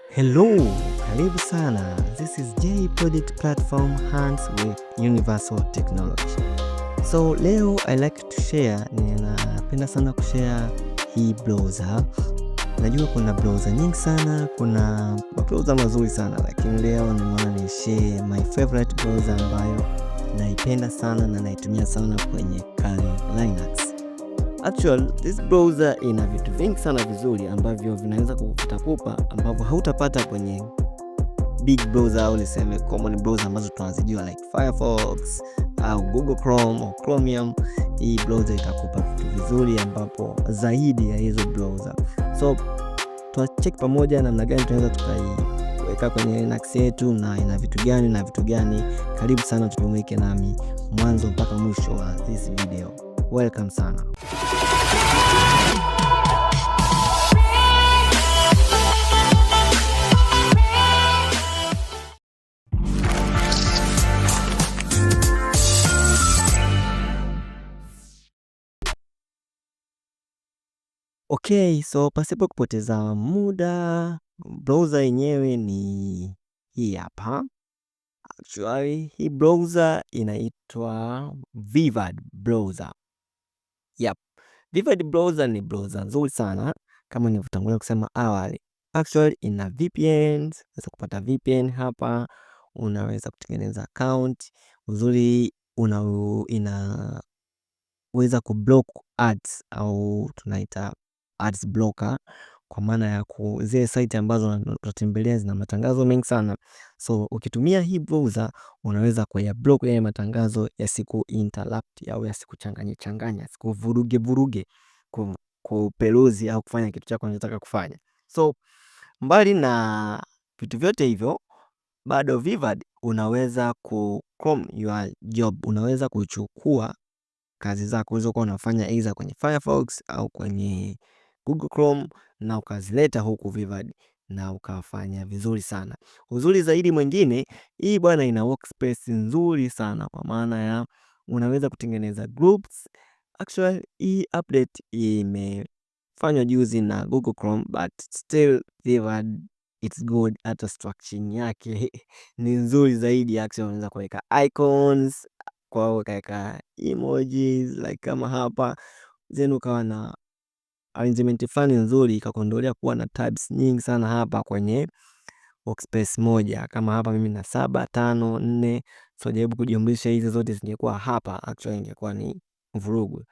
Hello, karibu sana. This is J Project Platform Hands with Universal Technology. So leo I like to share, ninapenda sana kushare hii browser. Najua kuna browser nyingi sana, kuna browser mazuri sana, lakini leo nimeona ni share my favorite browser ambayo naipenda sana na naitumia sana kwenye Kali Linux. Actually, this browser ina vitu vingi sana vizuri ambavyo vinaweza kutakupa ambavyo hautapata kwenye big browser au niseme common browser ambazo tunazijua like Firefox au Google Chrome au Chromium. Hii browser itakupa vitu vizuri ambapo zaidi ya hizo browser. So tuacheck pamoja namna gani tunaweza tukaiweka kwenye Linux yetu na ina vitu gani na vitu gani. Karibu sana, tujumuike nami mwanzo mpaka mwisho wa this video. Welcome sana. Okay, so pasipo kupoteza muda, browser yenyewe ni hii hapa. Actually, hii browser inaitwa Vivad browser. Yep. Vivad browser ni browser nzuri sana kama nilivyotangulia kusema awali. Actually, ina VPN, unaweza kupata VPN hapa, unaweza kutengeneza account. Uzuri inaweza kublock ads au tunaita ads blocker, kwa maana ya zile site ambazo unatembelea zina matangazo mengi sana. So ukitumia hii browser unaweza block yale matangazo yasiku interrupt au yasikuchanganye, yasikuvuruge kuperuzi au kufanya kitu chako unachotaka kufanya. So mbali na vitu vyote hivyo, bado Vivad unaweza chrome your job, unaweza kuchukua kazi zako ulizokuwa unafanya either kwenye Firefox au kwenye Google Chrome na ukazileta huku Vivad na ukafanya vizuri sana. Uzuri zaidi mwingine, hii bwana ina workspace nzuri sana, kwa maana ya unaweza kutengeneza groups. Actually, hii update imefanywa juzi na Google Chrome, but still Vivad it's good. Hata structure yake ni nzuri zaidi. Actually unaweza kuweka icons, kwa ukaweka emojis like kama hapa, then ukawa na arrangement fulani nzuri, ikakuondolea kuwa na tabs nyingi sana hapa kwenye workspace moja. Kama hapa mimi na 7, 5, 4, so jaribu kujumlisha hizo zote zingekuwa hapa, actually ingekuwa ni vurugu.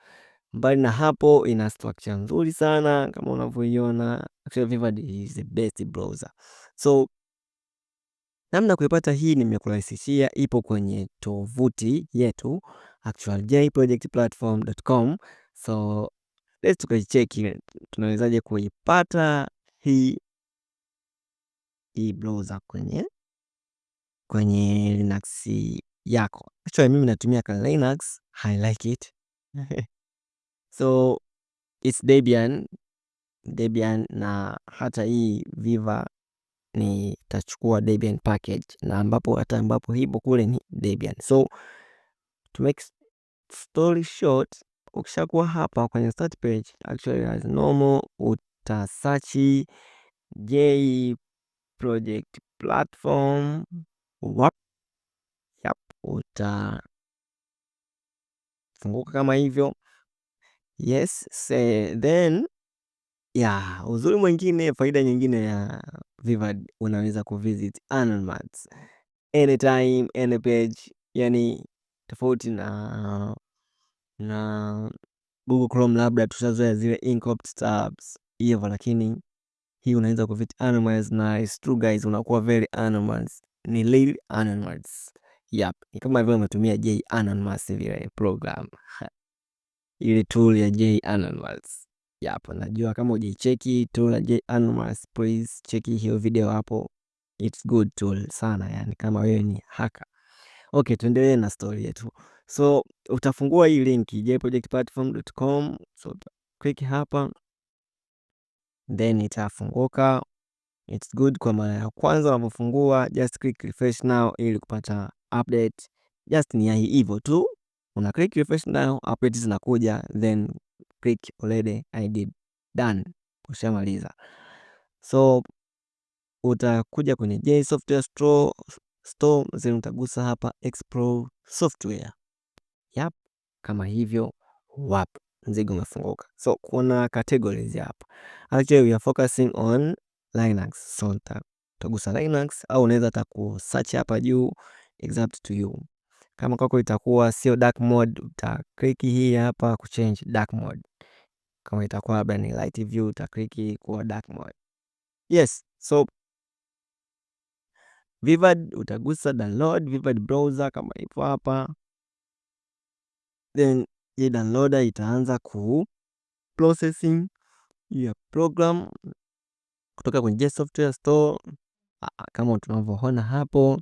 Mbali na hapo, ina structure nzuri sana kama unavyoiona. Actually Vivad is the best browser. So namna kuipata hii nimekurahisishia, ipo kwenye tovuti yetu actual jprojectplatform.com. So let's tukaicheki tunawezaje kuipata hii browser kwenye Linux yako. Actually mimi natumia Linux, I like it. So it's Debian na hata hii Viva nitachukua Debian package, na ambapo hipo kule ni Debian. So to make story short, ukishakuwa hapa kwenye start page, actually as normal utasearch J Project Platform. Yep, utafunguka kama hivyo. Yes, then uzuri mwingine, faida nyingine ya Vivad, unaweza kuvisit Anonymous anytime, any page. Yani tofauti na Google Chrome, labda tushazoea zile incognito tabs hivyo, lakini hii unaweza kuvisit Anonymous na it's true guys, unakuwa very anonymous, ni really anonymous. Yep, ni kama vile umetumia J Anonymous vile program ile tool ya J Anonymous. Yep, najua kama hujaicheki tool ya J Anonymous, please cheki hiyo video hapo. It's good tool sana, yani kama wewe ni hacker. Okay, tuendelee na story yetu. So utafungua hii link jprojectplatform.com. So click hapa, then itafunguka. It's good kwa mara ya kwanza unapofungua, just click refresh now ili kupata update. Just ni hivyo tu, una click refresh now, updates zinakuja, then click already I did done, ushamaliza. So utakuja kwenye J Software Store, then utagusa hapa explore software. Yep, kama hivyo wapo mzigo umefunguka. So kuna categories hapa. Actually we are focusing on Linux. So utagusa Linux au unaweza search hapa juu, exact to you. Kama kwako itakuwa sio dark mode, utaklik hii hapa kuchange dark mode. Kama itakuwa labda ni light view, utaklik kuwa dark mode. Yes, so Vivad utagusa download Vivad browser kama ipo hapa, then hii downloader itaanza ku processing ya program kutoka kwenye J Software Store. Kama tunavyoona hapo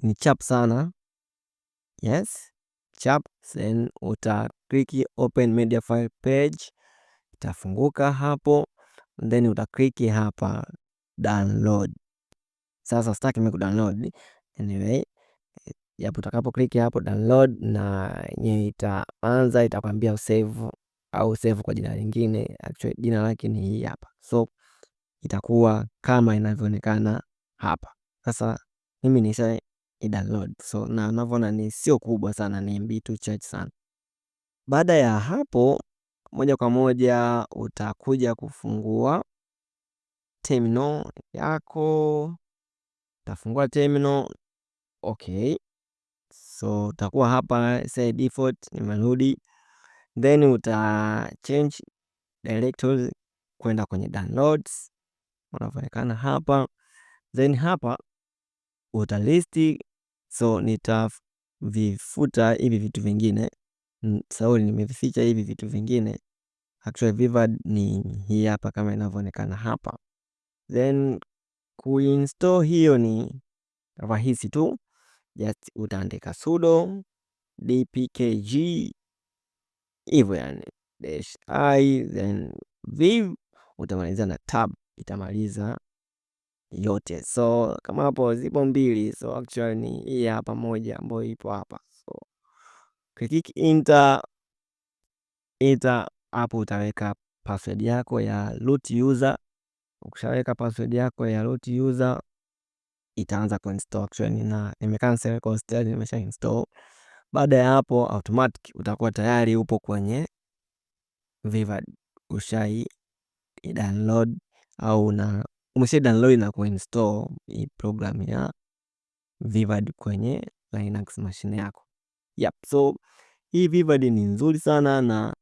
ni chap sana. Yes, chap. Then utaklik open media file page, itafunguka hapo, then utaklik hapa download. Sasa sitaki mimi kudownload anyway. Yapo utakapo click hapo download, na yenyewe itaanza, itakwambia usave au save kwa jina lingine. Actually jina lake ni hii hapa, so itakuwa kama inavyoonekana hapa. Sasa mimi nisha download, so na unavyoona ni sio kubwa sana, ni MB tu chache sana. Baada ya hapo moja kwa moja utakuja kufungua terminal yako, utafungua terminal. Okay, so utakuwa hapa say default, nimerudi, then uta change directory kwenda kwenye downloads unavyoonekana hapa, then hapa uta list. So nitavifuta hivi vitu vingine, so nimevificha hivi vitu vingine. Actually Vivad ni hii hapa kama inavyoonekana hapa, then kuinstall hiyo ni rahisi tu, just utaandika sudo dpkg hivyo, yani -i then viv, utamaliza na tab, itamaliza yote. So kama hapo zipo mbili, so actually ni hii hapa moja ambayo ipo hapa. So click enter hapo utaweka password yako ya root user. Ukishaweka password yako ya root user itaanza kuinstall. Actually na nimecancel kwa install, nimesha install. Baada ya hapo automatic utakuwa tayari upo kwenye Vivad, ushai download au umesha download na kuinstall hii program ya Vivad kwenye Linux machine yako. Yep, so hii Vivad ni nzuri sana, na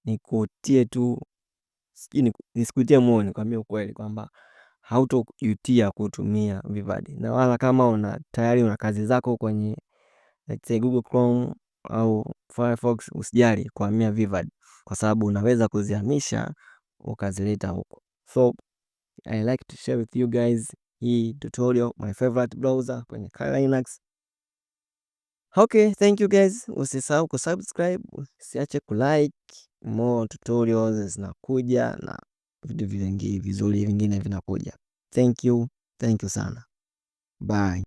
nikutie tu, nisikutie moyo, nikwambie ukweli kwamba hautojutia kutumia Vivad. Na wala kama tayari una kazi zako kwenye let's say Google Chrome au Firefox, usijali kuhamia Vivad kwa sababu unaweza kuzihamisha ukazileta huko. So I like to share with you guys hii tutorial, my favorite browser kwenye Linux. Okay, thank you guys. Usisahau kusubscribe, usiache kulike, more tutorials zinakuja na vitu vingi vizuri vingine vinakuja. Thank you sana. Bye.